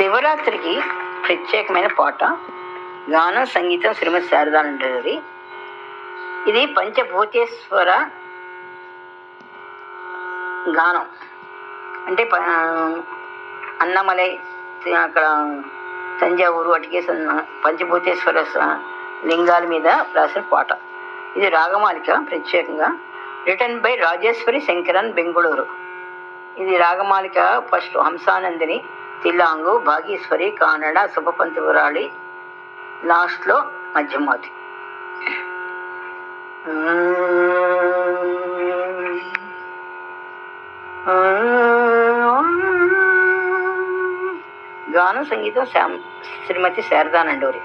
శివరాత్రికి ప్రత్యేకమైన పాట. గానం సంగీతం శ్రీమతి శారదానందరి. ఇది పంచభూతేశ్వర గానం. అంటే అన్నమలై, అక్కడ తంజావూరు, అటుకే పంచభూతేశ్వర లింగాల మీద రాసిన పాట. ఇది రాగమాలిక. ప్రత్యేకంగా రిటర్న్ బై రాజేశ్వరి శంకరన్, బెంగుళూరు. ఇది రాగమాలిక. ఫస్ట్ హంసానందిని, తిల్లాంగు, భాగీశ్వరి, కానడ, శుభపంతురాళి, లాస్ట్లో మధ్యమాతి. గానం సంగీతం శ్రీమతి శారదానందరి.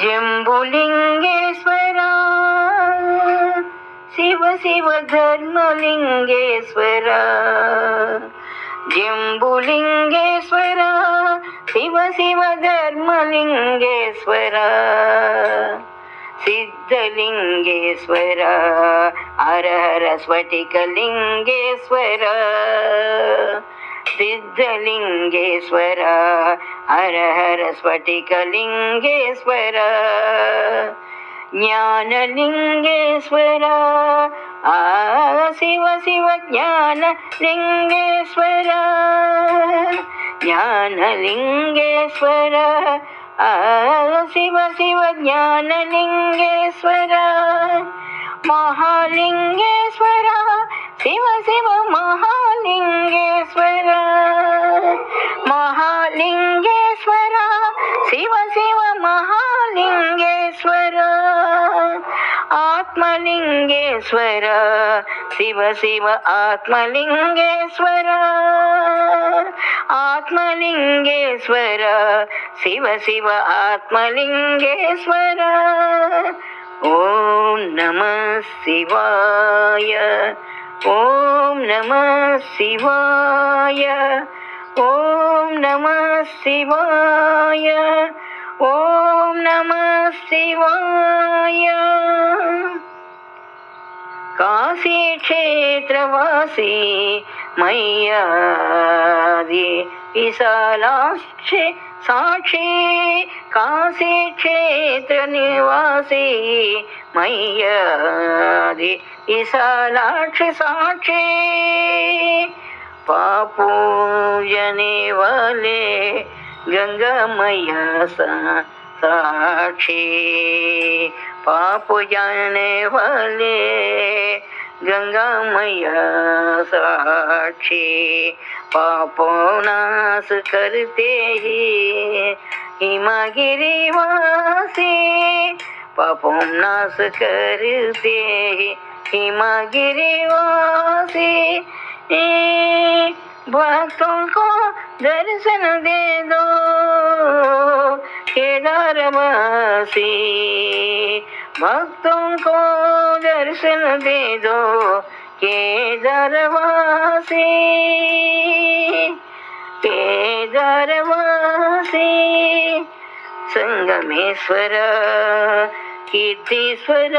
జంబులింగేశ్వర శివ శివ ధర్మలింగేశ్వర, జంబులింగేశ్వర శివ శివ ధర్మలింగేశ్వర, సిద్ధలింగేశ్వర హర హర స్ఫటికలింగేశ్వర, సిద్ధలింగేశ్వర హర హర స్ఫటికలింగేశ్వర, జ్ఞానలింగేశ్వర శివ శివ జ్ఞానలింగేశ్వర, జ్ఞానలింగేశ్వర శివ శివ జ్ఞానలింగేశ్వర, మహాలింగేశ్వర శివ శివ మహాలింగేశ్వర, మహాలింగేశ్వర శివ శివ మహాలింగేశ్వర, ఆత్మలింగేశ్వర శివ శివ ఆత్మలింగేశ్వర, ఆత్మలింగేశ్వర శివ శివ ఆత్మలింగేశ్వర. ఓం నమః శివాయ, ఓం నమః శివాయ, ఓం నమః శివాయ, ఓం నమః శివాయ. కాశీ క్షేత్రవాసి మయ్యాది విశాలాక్షి సాక్షి, కాశీ క్షేత్ర నివాసి మయ్యాది విశాలాక్షి సాక్షి, పాపూజనే వాలే గంగా मैया साक्षी, पाप जाने वाले गंगा मैया साक्षी, पापों नाश करते ही हिमगिरी वासी, पापों नाश करते ही हिमगिरी वासी, भक्तों को दर्शन दे दो केदारवासी, भक्तों को दर्शन दे दो केदारवासी, केदारवासी. संगमेश्वर कीर्तीश्वर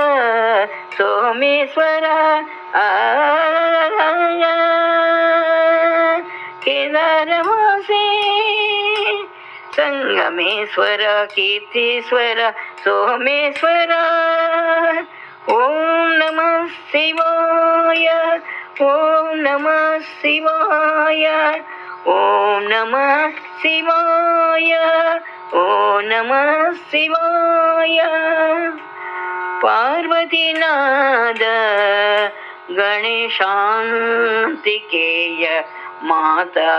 सोमेश्वर केदारवासी, संगमेश्वर कीर्तीश्वर सोमेश्वर. ओम नमः शिवाय, ओम नमः शिवाय, ओम नमः शिवाय, ओम नमः शिवाय. पार्वतीनाथ गणेशांतिकेय माता,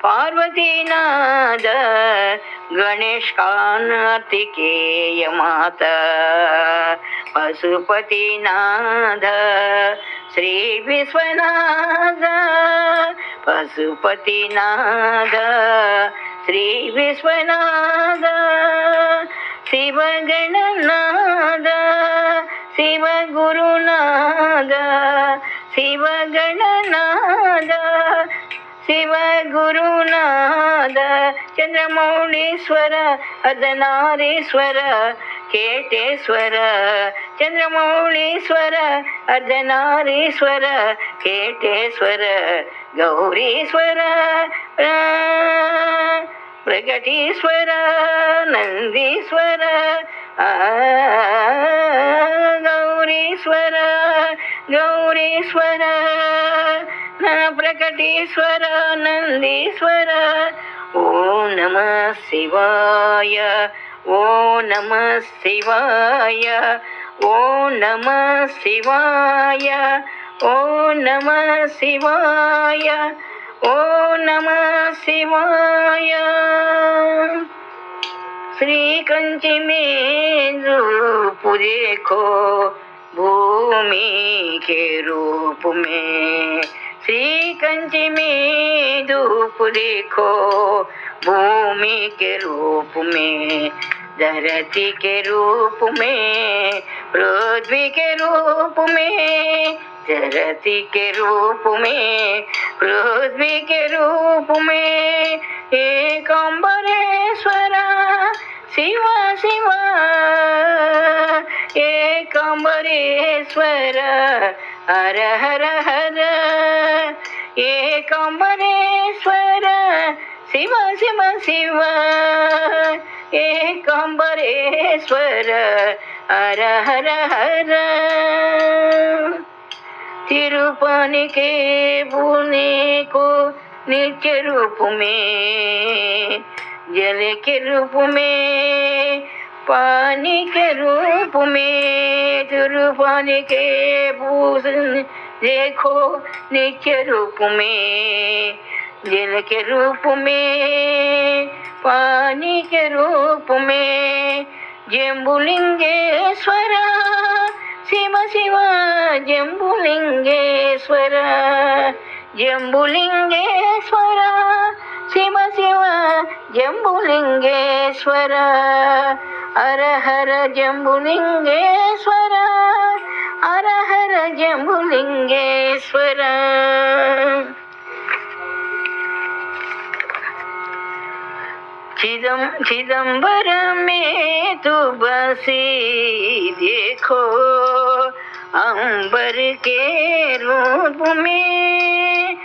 पार्वतीनाथ गणेश कार्तिकेय माता, पशुपतिनाथ श्री विश्वनाथ, पशुपतिनाथ श्री विश्वनाथ, शिव गणनाथ शिव गुरुनाथ, शिव गणनाथ शिव गुरुनाद चंद्रमौळीश्वर अर्धनारीश्वर केटेश्वर चंद्रमौळीश्वर अर्धनारीश्वर केटेश्वर गौरीश्वर प्रगटीश्वर नंदीश्वर गौरीश्वर गौरीश्वर प्रकटीश्वर नंदीश्वर ओम नमः शिवाय ओम नमः शिवाय ओम नमः शिवाय ओम नमः शिवाय ओम नमः शिवाय। श्री कंची में रूप देखो भूमि के रूप में, श्री कंची में धूप देखो भूमि के रूप में, धरती के रूप में पृथ्वी के रूप में, धरती के रूप में पृथ्वी के रूप में एक अम्बरेश्वर शिव शिव एक अम्बरेश्वर हर हर हर एक अम्बरेश्वर शिव शिव शिव एक अम्बरेश्वर हर हर हर। तिरुपति के बुने को नित्य रूप में, जल के रूप में, पानी के रूप में, तिरुपति के भूषण देखो नित्य रूप में, जल के रूप में, पानी के रूप में, जम्बुलिंगेश्वर शिव शिव जम्बुलिंगेश्वर जम्बुलिंगेश्वर शिव शिव जम्बुलिंगेश्वर हर हर जम्बुलिंगेश्वर हर हर जम्बुलिंगेश्वर। चिदम्बर में तू बसी देखो अंबर के रूप में,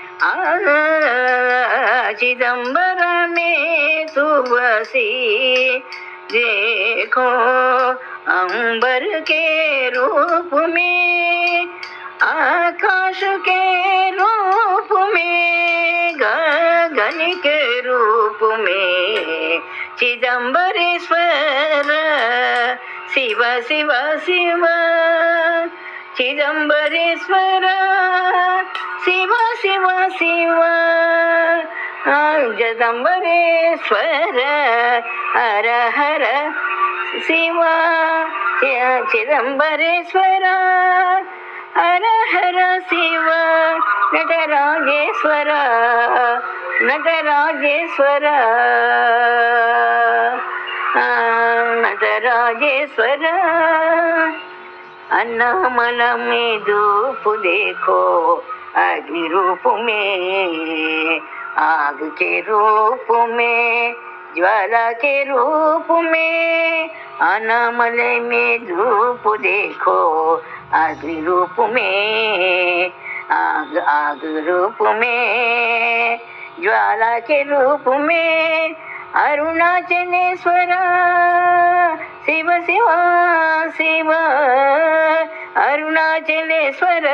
चिदम्बर में तू बसी देखो अंबर के रूप में, आकाश के रूप में, गगन के रूप में, चिदम्बरेश्वर शिव शिव शिव चिदम्बरेश्वर शिव शिव शिव चिदम्बरेश्वर हर हर शिव चिदम्बरेश्वर हर हर शिव नटराजेश्वर नटराजेश्वर नटराजेश्वर। अन्नमल में धूप देखो अग्नि रूप में, आग के रूप में, ज्वाला के रूप में, अन्नमल में धूप देखो अग्नि रूप में, आग रूप में, ज्वाला के रूप में, अरुणाचलेश्वर शिव शिव शिव अरुणाचलेश्वर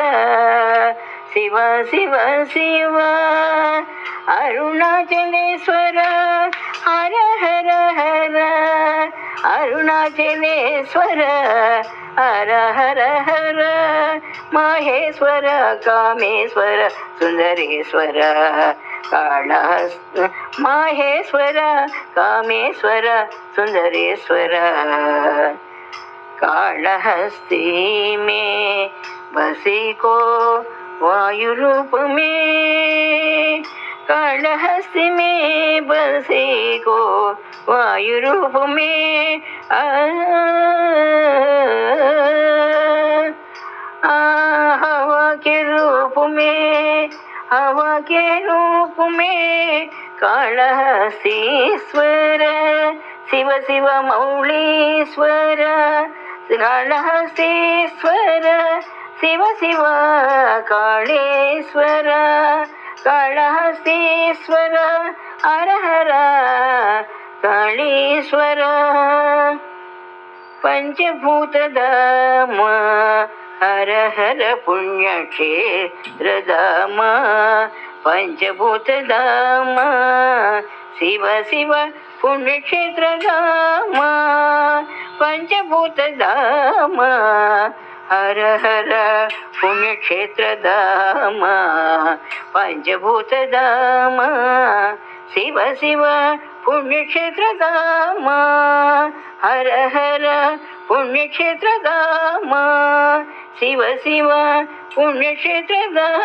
शिव शिव शिव अरुणाचलेश्वर हर हर हर अरुणाचलेश्वर हर हर हर महेश्वर कामेश्वर सुंदरेश्वर कालहस्त महेश्वर कामेश्वर सुंदरेश्वर कालहस्ती में बसी को वायु रूप में, कालहस्ती में बसी को वायु रूप में, हवा के रूप में, हवा के रूप में कालहस्तीश्वर शिव शिव मौलीश्वर कालहस्तीश्वर शिव शिव कालेश्वर कालहस्तीश्वर हर हर कालीश्वर पंचभूतधाम हर हर पुण्यक्षेत्रधाम पंचभूतधाम शिव शिव पुण्यक्षेत्रधाम पंचभूतधाम हर हर पुण्यक्षेत्रधाम पंचभूतधाम शिव शिव पुण्यक्षेत्रधाम हर हर पुण्यक्षेत्रधाम शिव शिव पुण्यक्षेत्रधाम